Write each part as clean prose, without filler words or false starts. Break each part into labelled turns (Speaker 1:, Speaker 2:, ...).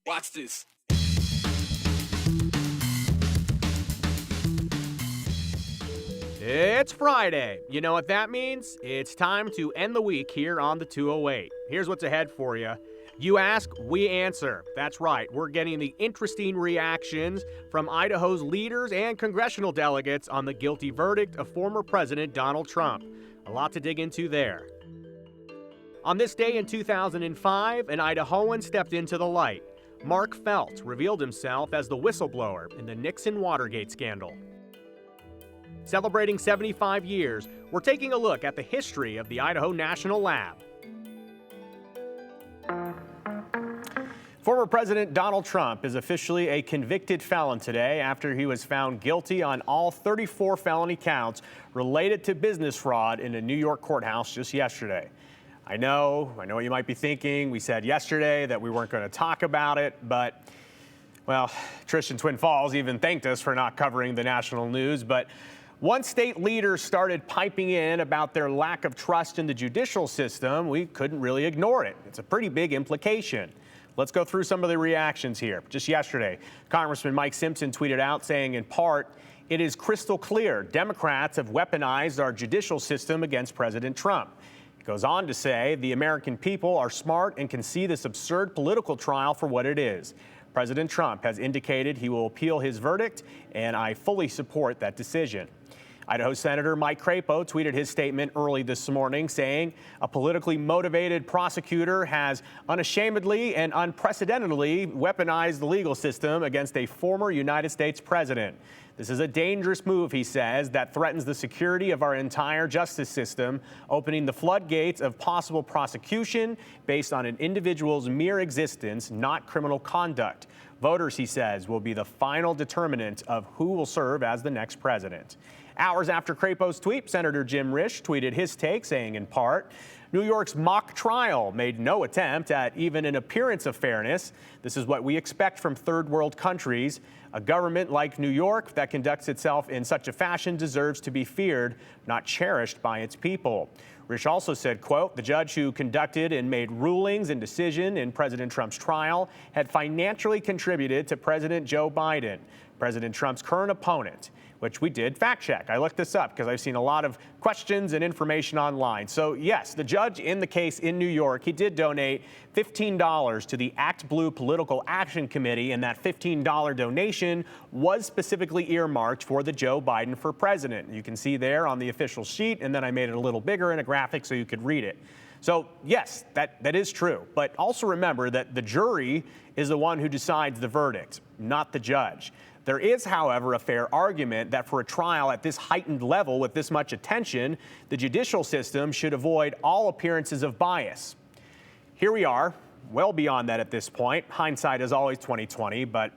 Speaker 1: Watch this.
Speaker 2: It's Friday. You know what that means? It's time to end the week here on the 208. Here's what's ahead for you. You ask, we answer. That's right. We're getting the interesting reactions from Idaho's leaders and congressional delegates on the guilty verdict of former President Donald Trump. A lot to dig into there. On this day in 2005, an Idahoan stepped into the light. Mark Felt revealed himself as the whistleblower in the Nixon-Watergate scandal. Celebrating 75 years, we're taking a look at the history of the Idaho National Lab. Former President Donald Trump is officially a convicted felon today after he was found guilty on all 34 felony counts related to business fraud in a New York courthouse just yesterday. I know what you might be thinking. We said yesterday that we weren't going to talk about it, but, well, Trish in Twin Falls even thanked us for not covering the national news. But once state leaders started piping in about their lack of trust in the judicial system, we couldn't really ignore it. It's a pretty big implication. Let's go through some of the reactions here. Just yesterday, Congressman Mike Simpson tweeted out saying, in part, "It is crystal clear Democrats have weaponized our judicial system against President Trump." He goes on to say, "The American people are smart and can see this absurd political trial for what it is. President Trump has indicated he will appeal his verdict, and I fully support that decision." Idaho Senator Mike Crapo tweeted his statement early this morning saying, "A politically motivated prosecutor has unashamedly and unprecedentedly weaponized the legal system against a former United States president. This is a dangerous move," he says, "that threatens the security of our entire justice system, opening the floodgates of possible prosecution based on an individual's mere existence, not criminal conduct. Voters," he says, "will be the final determinant of who will serve as the next president." Hours after Crapo's tweet, Senator Jim Risch tweeted his take, saying in part, "New York's mock trial made no attempt at even an appearance of fairness. This is what we expect from third world countries. A government like New York that conducts itself in such a fashion deserves to be feared, not cherished by its people." Risch also said, quote, "The judge who conducted and made rulings and decision in President Trump's trial had financially contributed to President Joe Biden, President Trump's current opponent," which we did fact check. I looked this up because I've seen a lot of questions and information online. So yes, the judge in the case in New York, he did donate $15 to the Act Blue Political Action Committee, and that $15 donation was specifically earmarked for the Joe Biden for president. You can see there on the official sheet, and then I made it a little bigger in a graphic so you could read it. So yes, that is true. But also remember that the jury is the one who decides the verdict, not the judge. There is, however, a fair argument that for a trial at this heightened level with this much attention, the judicial system should avoid all appearances of bias. Here we are, well beyond that at this point. Hindsight is always 20/20, but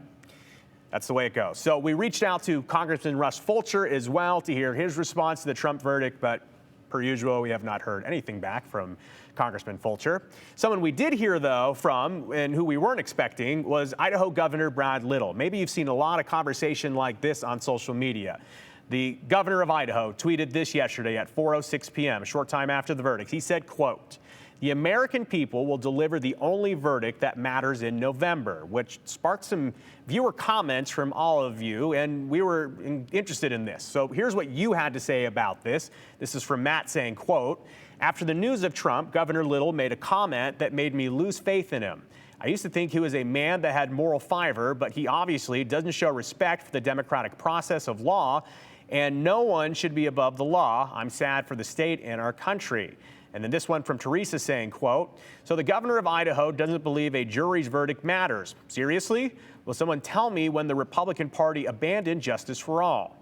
Speaker 2: that's the way it goes. So we reached out to Congressman Russ Fulcher as well to hear his response to the Trump verdict, but per usual, we have not heard anything back from Congressman Fulcher. Someone we did hear, though, from and who we weren't expecting was Idaho Governor Brad Little. Maybe you've seen a lot of conversation like this on social media. The governor of Idaho tweeted this yesterday at 4:06 p.m., a short time after the verdict. He said, quote, "The American people will deliver the only verdict that matters in November," which sparked some viewer comments from all of you, and we were interested in this. So here's what you had to say about this. This is from Matt saying, quote, "After the news of Trump, Governor Little made a comment that made me lose faith in him. I used to think he was a man that had moral fiber, but he obviously doesn't show respect for the democratic process of law, and no one should be above the law. I'm sad for the state and our country." And then this one from Teresa saying, quote, "So the governor of Idaho doesn't believe a jury's verdict matters. Seriously? Will someone tell me when the Republican Party abandoned justice for all?"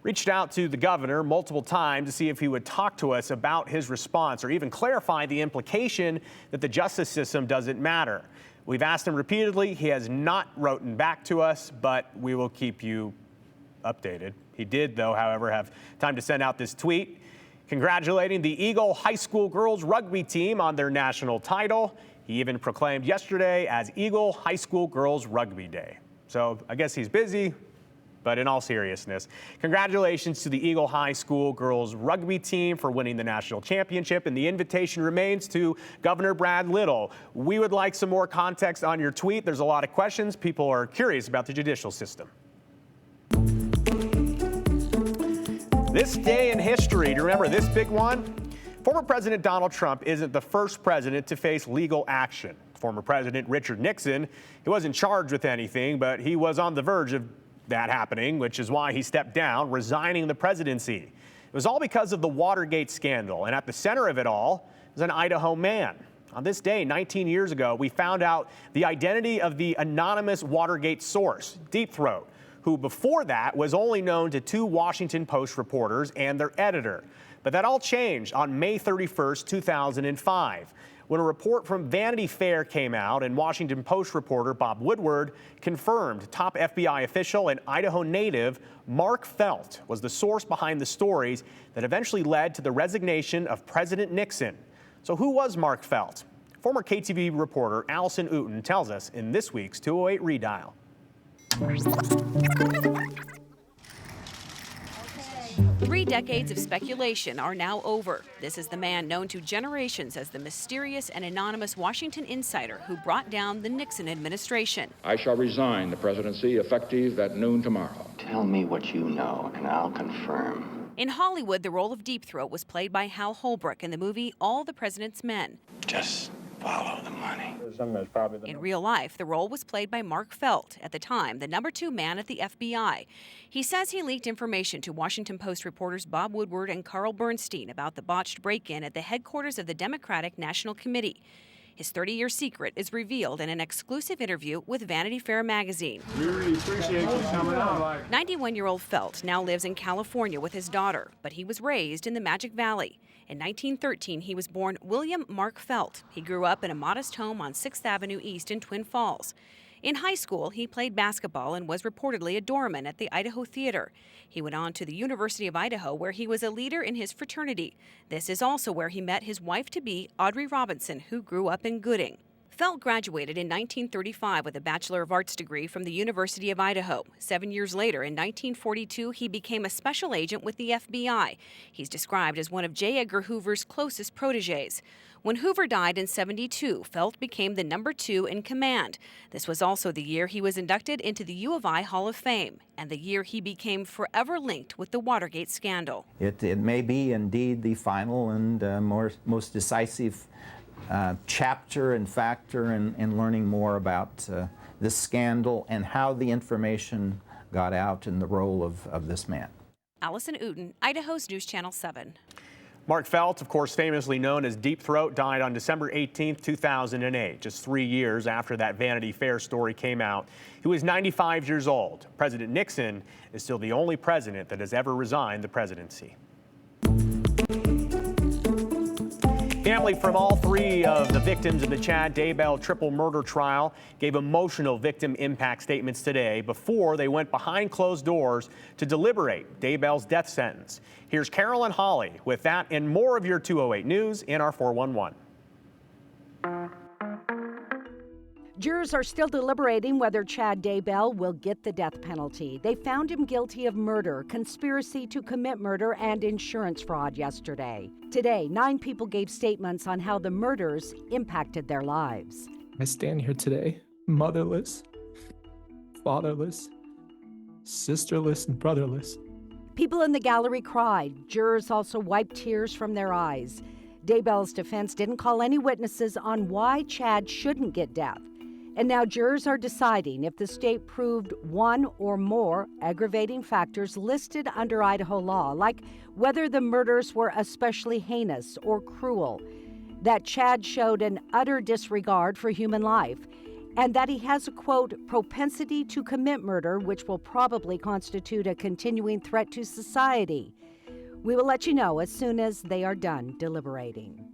Speaker 2: Reached out to the governor multiple times to see if he would talk to us about his response or even clarify the implication that the justice system doesn't matter. We've asked him repeatedly. He has not written back to us, but we will keep you updated. He did, though, however, have time to send out this tweet congratulating the Eagle High School girls rugby team on their national title. He even proclaimed yesterday as Eagle High School Girls Rugby Day. So I guess he's busy. But in all seriousness, congratulations to the Eagle High School girls rugby team for winning the national championship, and the invitation remains to Governor Brad Little. We would like some more context on your tweet. There's a lot of questions. People are curious about the judicial system. This day in history, do you remember this big one? Former President Donald Trump isn't the first president to face legal action. Former President Richard Nixon, he wasn't charged with anything, but he was on the verge of that happening, which is why he stepped down, resigning the presidency. It was all because of the Watergate scandal, and at the center of it all is an Idaho man. On this day, 19 years ago, we found out the identity of the anonymous Watergate source, Deep Throat, who before that was only known to 2 Washington Post reporters and their editor. But that all changed on May 31st, 2005. When a report from Vanity Fair came out and Washington Post reporter Bob Woodward confirmed top FBI official and Idaho native Mark Felt was the source behind the stories that eventually led to the resignation of President Nixon. So who was Mark Felt? Former KTV reporter Allison Uten tells us in this week's 208 Redial.
Speaker 3: 3 decades of speculation are now over. This is the man known to generations as the mysterious and anonymous Washington insider who brought down the Nixon administration.
Speaker 4: I shall resign the presidency effective at noon tomorrow.
Speaker 5: Tell me what you know, and I'll confirm.
Speaker 3: In Hollywood, the role of Deep Throat was played by Hal Holbrook in the movie All the President's Men.
Speaker 5: Just follow the money.
Speaker 3: In real life, the role was played by Mark Felt, at the time the number 2 man at the FBI. He says he leaked information to Washington Post reporters Bob Woodward and Carl Bernstein about the botched break-in at the headquarters of the Democratic National Committee. His 30-year secret is revealed in an exclusive interview with Vanity Fair magazine.
Speaker 6: We really appreciate you coming out.
Speaker 3: 91-year-old Felt now lives in California with his daughter, but he was raised in the Magic Valley. In 1913, he was born William Mark Felt. He grew up in a modest home on 6th Avenue East in Twin Falls. In high school, he played basketball and was reportedly a doorman at the Idaho Theater. He went on to the University of Idaho, where he was a leader in his fraternity. This is also where he met his wife-to-be, Audrey Robinson, who grew up in Gooding. Felt graduated in 1935 with a Bachelor of Arts degree from the University of Idaho. 7 years later, in 1942, he became a special agent with the FBI. He's described as one of J. Edgar Hoover's closest protégés. When Hoover died in '72, Felt became the number 2 in command. This was also the year he was inducted into the U of I Hall of Fame, and the year he became forever linked with the Watergate scandal.
Speaker 7: It may be indeed the final and most decisive chapter and factor in learning more about this scandal and how the information got out and the role of this man.
Speaker 3: Allison Uten, Idaho's News Channel 7.
Speaker 2: Mark Felt, of course famously known as Deep Throat, died on December 18, 2008, just 3 years after that Vanity Fair story came out. He was 95 years old. President Nixon is still the only president that has ever resigned the presidency. Family from all 3 of the victims of the Chad Daybell triple murder trial gave emotional victim impact statements today before they went behind closed doors to deliberate Daybell's death sentence. Here's Carolyn Hawley with that and more of your 208 News in our 411.
Speaker 8: Jurors are still deliberating whether Chad Daybell will get the death penalty. They found him guilty of murder, conspiracy to commit murder, and insurance fraud yesterday. Today, 9 people gave statements on how the murders impacted their lives.
Speaker 6: I stand here today, motherless, fatherless, sisterless, and brotherless.
Speaker 8: People in the gallery cried. Jurors also wiped tears from their eyes. Daybell's defense didn't call any witnesses on why Chad shouldn't get death. And now jurors are deciding if the state proved one or more aggravating factors listed under Idaho law, like whether the murders were especially heinous or cruel, that Chad showed an utter disregard for human life, and that he has a, quote, propensity to commit murder, which will probably constitute a continuing threat to society. We will let you know as soon as they are done deliberating.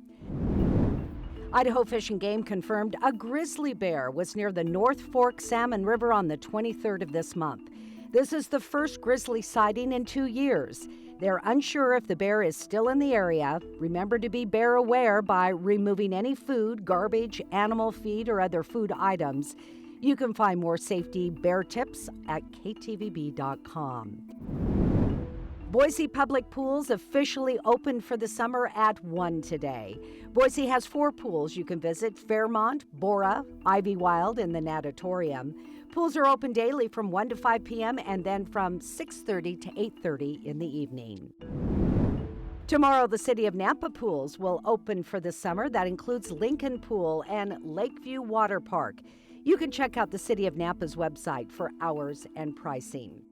Speaker 8: Idaho Fish and Game confirmed a grizzly bear was near the North Fork Salmon River on the 23rd of this month. This is the first grizzly sighting in 2 years. They're unsure if the bear is still in the area. Remember to be bear aware by removing any food, garbage, animal feed, or other food items. You can find more safety bear tips at ktvb.com. Boise Public Pools officially opened for the summer at 1 today. Boise has 4 pools you can visit: Fairmont, Bora, Ivy Wild, and the Natatorium. Pools are open daily from 1 to 5 p.m. and then from 6:30 to 8:30 in the evening. Tomorrow, the City of Nampa pools will open for the summer. That includes Lincoln Pool and Lakeview Water Park. You can check out the City of Nampa's website for hours and pricing.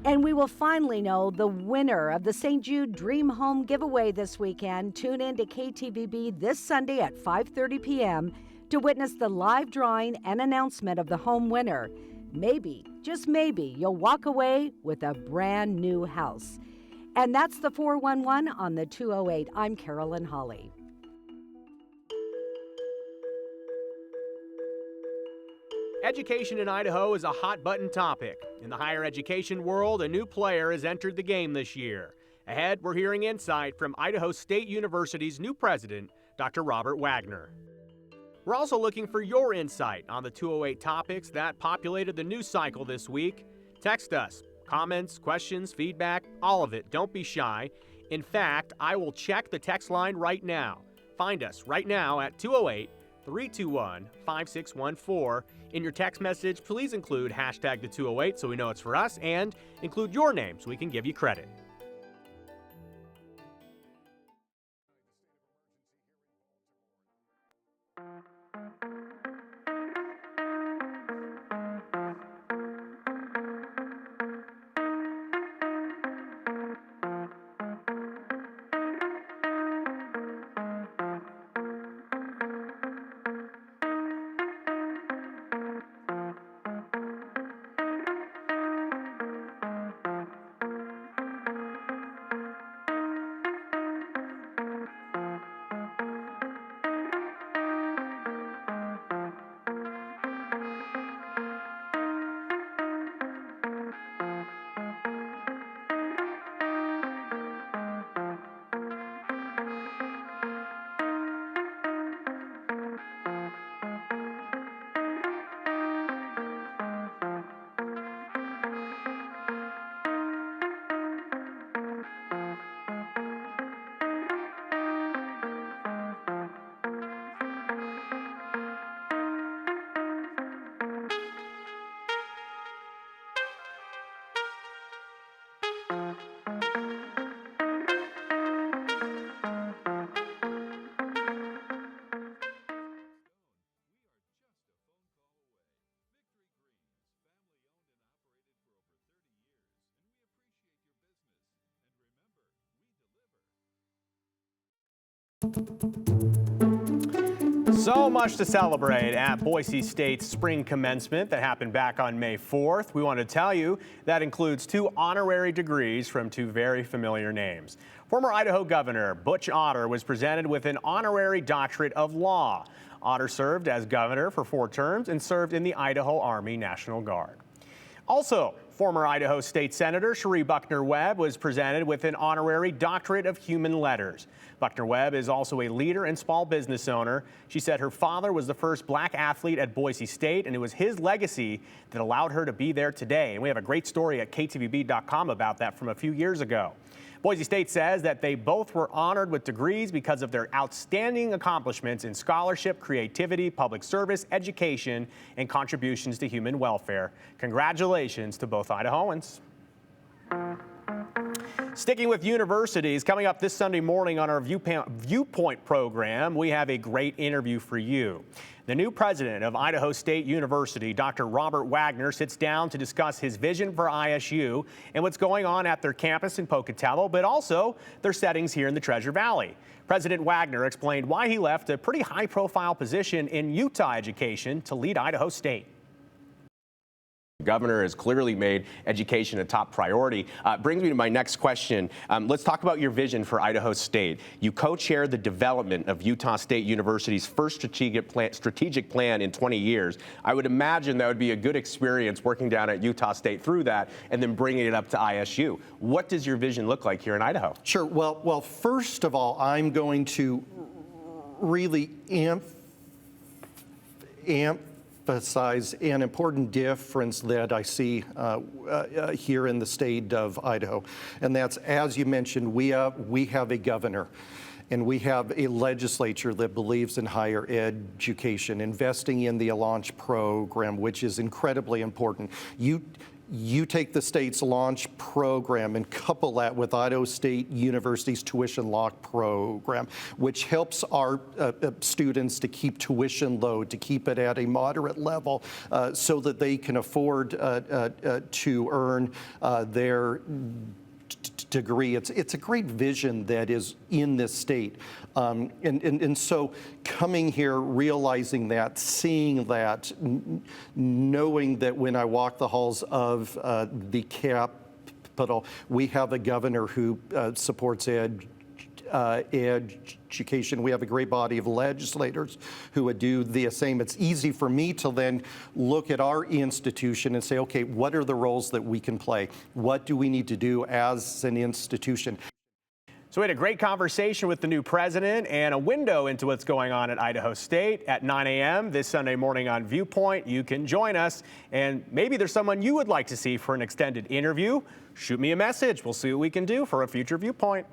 Speaker 8: And we will finally know the winner of the St. Jude Dream Home giveaway this weekend. Tune in to KTVB this Sunday at 5:30 p.m. to witness the live drawing and announcement of the home winner. Maybe, just maybe, you'll walk away with a brand new house. And that's the 411 on the 208. I'm Carolyn Hawley.
Speaker 2: Education in Idaho is a hot-button topic. In the higher education world, a new player has entered the game this year. Ahead, we're hearing insight from Idaho State University's new president, Dr. Robert Wagner. We're also looking for your insight on the 208 topics that populated the news cycle this week. Text us. Comments, questions, feedback, all of it. Don't be shy. In fact, I will check the text line right now. Find us right now at 208-321-5614. In your text message, please include hashtag the 208 so we know it's for us, and include your name so we can give you credit. So much to celebrate at Boise State's spring commencement that happened back on May 4th. We want to tell you that includes 2 honorary degrees from 2 very familiar names. Former Idaho Governor Butch Otter was presented with an honorary doctorate of law. Otter served as governor for 4 terms and served in the Idaho Army National Guard. Also, former Idaho State Senator Cherie Buckner-Webb was presented with an honorary doctorate of human letters. Buckner-Webb is also a leader and small business owner. She said her father was the first black athlete at Boise State, and it was his legacy that allowed her to be there today. And we have a great story at ktvb.com about that from a few years ago. Boise State says that they both were honored with degrees because of their outstanding accomplishments in scholarship, creativity, public service, education, and contributions to human welfare. Congratulations to both Idahoans. Sticking with universities, coming up this Sunday morning on our Viewpoint program, we have a great interview for you. The new president of Idaho State University, Dr. Robert Wagner, sits down to discuss his vision for ISU and what's going on at their campus in Pocatello, but also their settings here in the Treasure Valley. President Wagner explained why he left a pretty high-profile position in Utah education to lead Idaho State.
Speaker 9: The governor has clearly made education a top priority. Brings me to my next question. Let's talk about your vision for Idaho State. You co-chair the development of Utah State University's first strategic plan in 20 years. I would imagine that would be a good experience working down at Utah State through that and then bringing it up to ISU. What does your vision look like here in Idaho?
Speaker 10: Sure. Well, first of all, I'm going to really emphasize an important difference that I see here in the state of Idaho, and that's, as you mentioned, we have a governor. And we have a legislature that believes in higher education, investing in the launch program, which is incredibly important. You take the state's launch program and couple that with Idaho State University's tuition lock program, which helps our students to keep tuition low, to keep it at a moderate level so that they can afford to earn their degree. It's a great vision that is in this state. And so coming here, realizing that, seeing that, knowing that when I walk the halls of the Capitol, we have a governor who supports education. We have a great body of legislators who would do the same. It's easy for me to then look at our institution and say, okay, what are the roles that we can play? What do we need to do as an institution?
Speaker 2: So we had a great conversation with the new president and a window into what's going on at Idaho State at 9 a.m. this Sunday morning on Viewpoint. You can join us, and maybe there's someone you would like to see for an extended interview. Shoot me a message. We'll see what we can do for a future Viewpoint.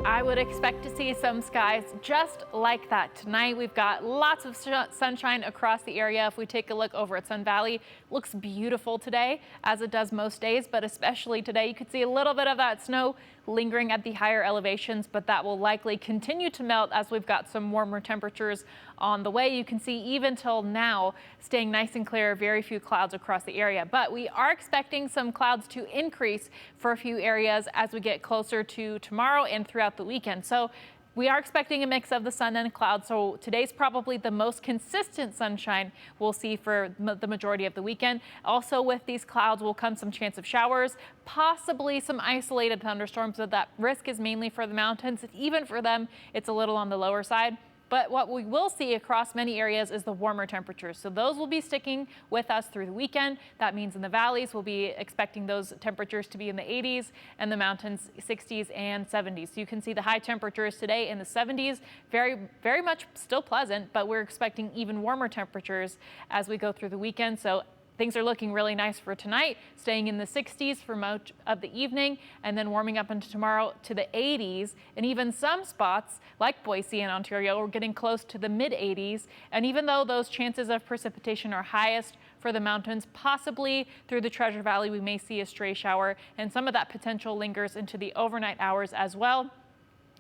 Speaker 11: I would expect to see some skies just like that. Tonight we've got lots of sunshine across the area. If we take a look over at Sun Valley, it looks beautiful today, as it does most days, but especially today. You could see a little bit of that snow lingering at the higher elevations, but that will likely continue to melt as we've got some warmer temperatures on the way. You can see even till now staying nice and clear, very few clouds across the area, but we are expecting some clouds to increase for a few areas as we get closer to tomorrow and throughout the weekend. So We are expecting a mix of the sun and clouds, so today's probably the most consistent sunshine we'll see for the majority of the weekend. Also with these clouds will come some chance of showers, possibly some isolated thunderstorms, so that risk is mainly for the mountains. Even for them, it's a little on the lower side. But what we will see across many areas is the warmer temperatures. So those will be sticking with us through the weekend. That means in the valleys, we'll be expecting those temperatures to be in the 80s and the mountains 60s and 70s. So you can see the high temperatures today in the 70s, very much still pleasant, but we're expecting even warmer temperatures as we go through the weekend. So things are looking really nice for tonight, staying in the 60s for much of the evening, and then warming up into tomorrow to the 80s. And even some spots like Boise and Ontario are getting close to the mid 80s. And even though those chances of precipitation are highest for the mountains, possibly through the Treasure Valley, we may see a stray shower, and some of that potential lingers into the overnight hours as well.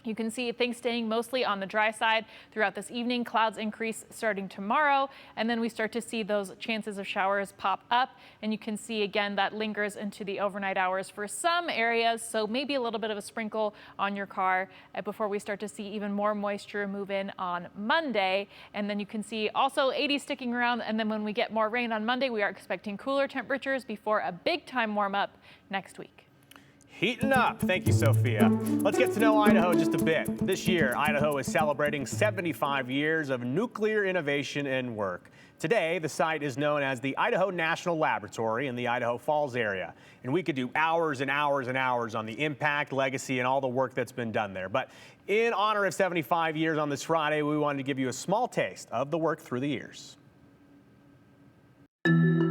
Speaker 11: You can see things staying mostly on the dry side throughout this evening. Clouds increase starting tomorrow, and then we start to see those chances of showers pop up. And you can see again that lingers into the overnight hours for some areas, so maybe a little bit of a sprinkle on your car before we start to see even more moisture move in on Monday. And then you can see also 80 sticking around, and then when we get more rain on Monday, we are expecting cooler temperatures before a big time warm up next week.
Speaker 2: Heating up. Thank you, Sophia. Let's get to know Idaho just a bit. This year, Idaho is celebrating 75 years of nuclear innovation and work. Today, the site is known as the Idaho National Laboratory in the Idaho Falls area. And we could do hours and hours and hours on the impact, legacy, and all the work that's been done there. But in honor of 75 years on this Friday, we wanted to give you a small taste of the work through the years.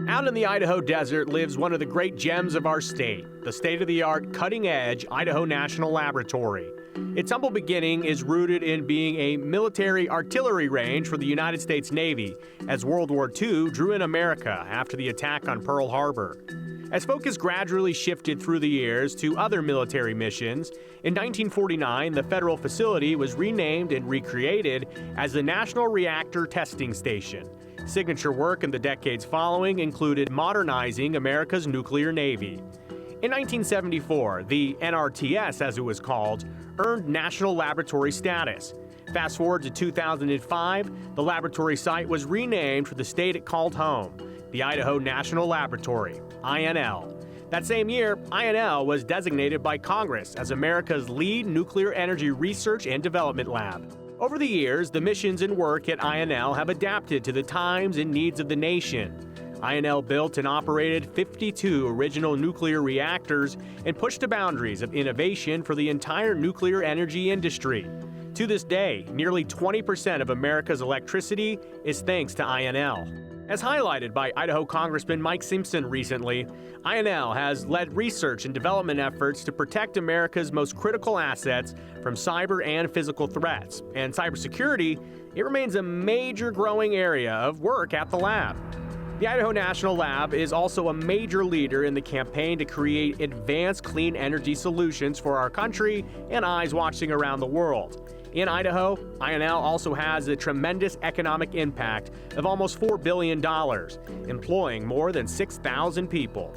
Speaker 2: Out in the Idaho desert lives one of the great gems of our state, the state-of-the-art, cutting-edge Idaho National Laboratory. Its humble beginning is rooted in being a military artillery range for the United States Navy as World War II drew in America after the attack on Pearl Harbor. As focus gradually shifted through the years to other military missions, in 1949 the federal facility was renamed and recreated as the National Reactor Testing Station. Signature work in the decades following included modernizing America's nuclear navy. In 1974, the NRTS, as it was called, earned national laboratory status. Fast forward to 2005, the laboratory site was renamed for the state it called home, the Idaho National Laboratory, INL. That same year, INL was designated by Congress as America's lead nuclear energy research and development lab. Over the years, the missions and work at INL have adapted to the times and needs of the nation. INL built and operated 52 original nuclear reactors and pushed the boundaries of innovation for the entire nuclear energy industry. To this day, nearly 20% of America's electricity is thanks to INL. As highlighted by Idaho Congressman Mike Simpson recently, INL has led research and development efforts to protect America's most critical assets from cyber and physical threats. And cybersecurity, it remains a major growing area of work at the lab. The Idaho National Lab is also a major leader in the campaign to create advanced clean energy solutions for our country and eyes watching around the world. In Idaho, INL also has a tremendous economic impact of almost $4 billion, employing more than 6,000 people.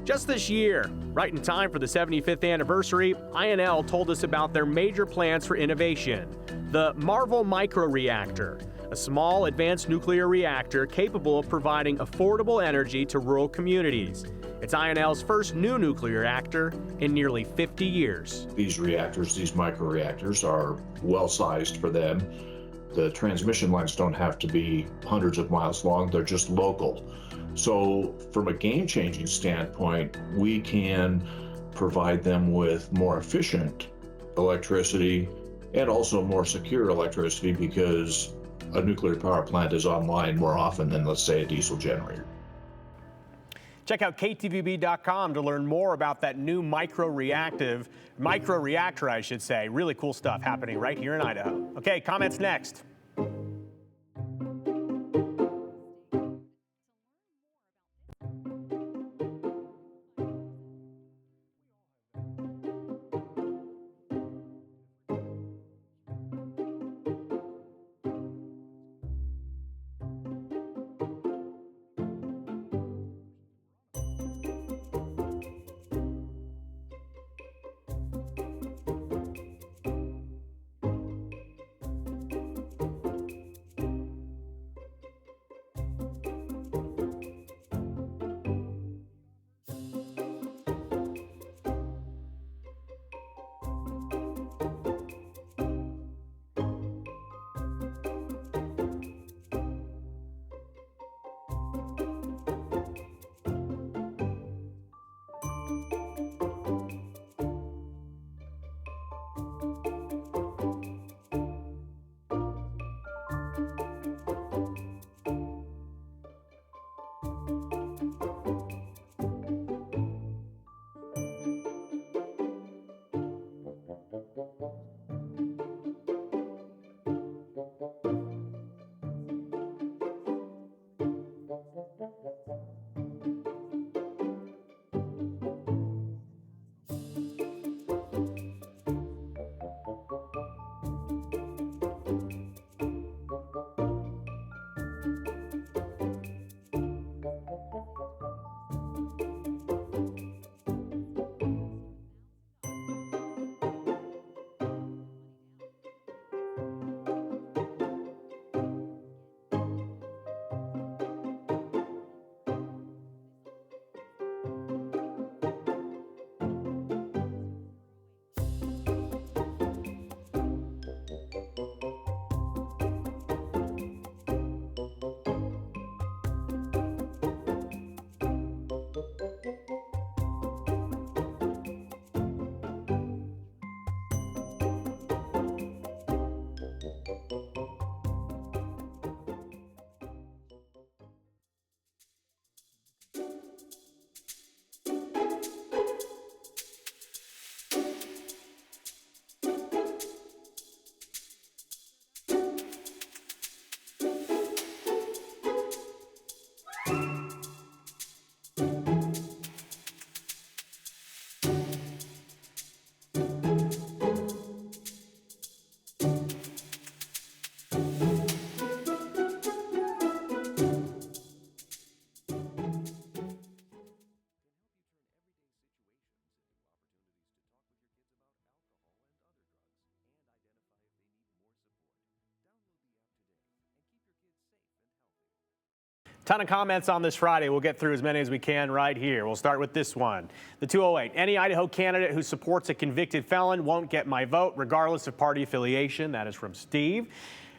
Speaker 2: Just this year, right in time for the 75th anniversary, INL told us about their major plans for innovation. The Marvel Microreactor, a small advanced nuclear reactor capable of providing affordable energy to rural communities. It's INL's first new nuclear reactor in nearly 50 years.
Speaker 12: These reactors, these microreactors, are well-sized for them. The transmission lines don't have to be hundreds of miles long, they're just local. So from a game-changing standpoint, we can provide them with more efficient electricity and also more secure electricity because a nuclear power plant is online more often than, let's say, a diesel generator.
Speaker 2: Check out ktvb.com to learn more about that new microreactor, I should say. Really cool stuff happening right here in Idaho. Okay, comments next. Ton of comments on this Friday. We'll get through as many as we can right here. We'll start with this one. The 208. Any Idaho candidate who supports a convicted felon won't get my vote, regardless of party affiliation. That is from Steve.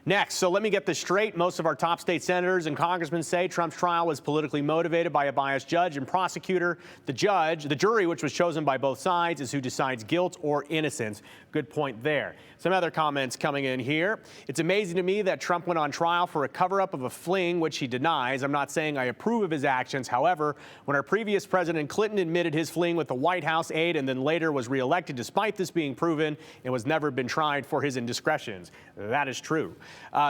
Speaker 2: Next, so let me get this straight. Most of our top state senators and congressmen say Trump's trial was politically motivated by a biased judge and prosecutor. The jury, which was chosen by both sides, is who decides guilt or innocence. Good point there. Some other comments coming in here. It's amazing to me that Trump went on trial for a cover-up of a fling, which he denies. I'm not saying I approve of his actions. However, when our previous President Clinton admitted his fling with the White House aide and then later was reelected despite this being proven and was never been tried for his indiscretions. That is true.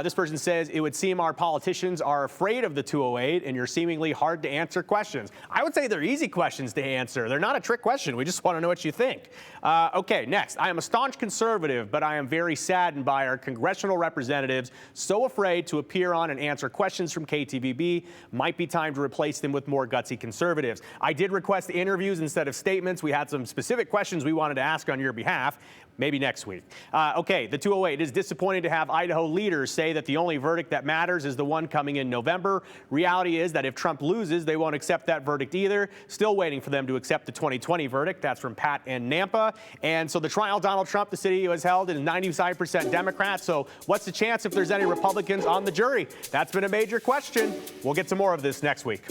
Speaker 2: This person says, it would seem our politicians are afraid of the 208 and your seemingly hard to answer questions. I would say they're easy questions to answer. They're not a trick question. We just want to know what you think. Okay, next. I am a staunch conservative, but I am very saddened by our congressional representatives so afraid to appear on and answer questions from KTVB. Might be time to replace them with more gutsy conservatives. I did request interviews instead of statements. We had some specific questions we wanted to ask on your behalf. Maybe next week. Okay, the 208. It is disappointing to have Idaho leaders say that the only verdict that matters is the one coming in November. Reality is that if Trump loses, they won't accept that verdict either. Still waiting for them to accept the 2020 verdict. That's from Pat and Nampa. And so the trial Donald Trump, the city was held, is 95% Democrats. So what's the chance if there's any Republicans on the jury? That's been a major question. We'll get some more of this next week.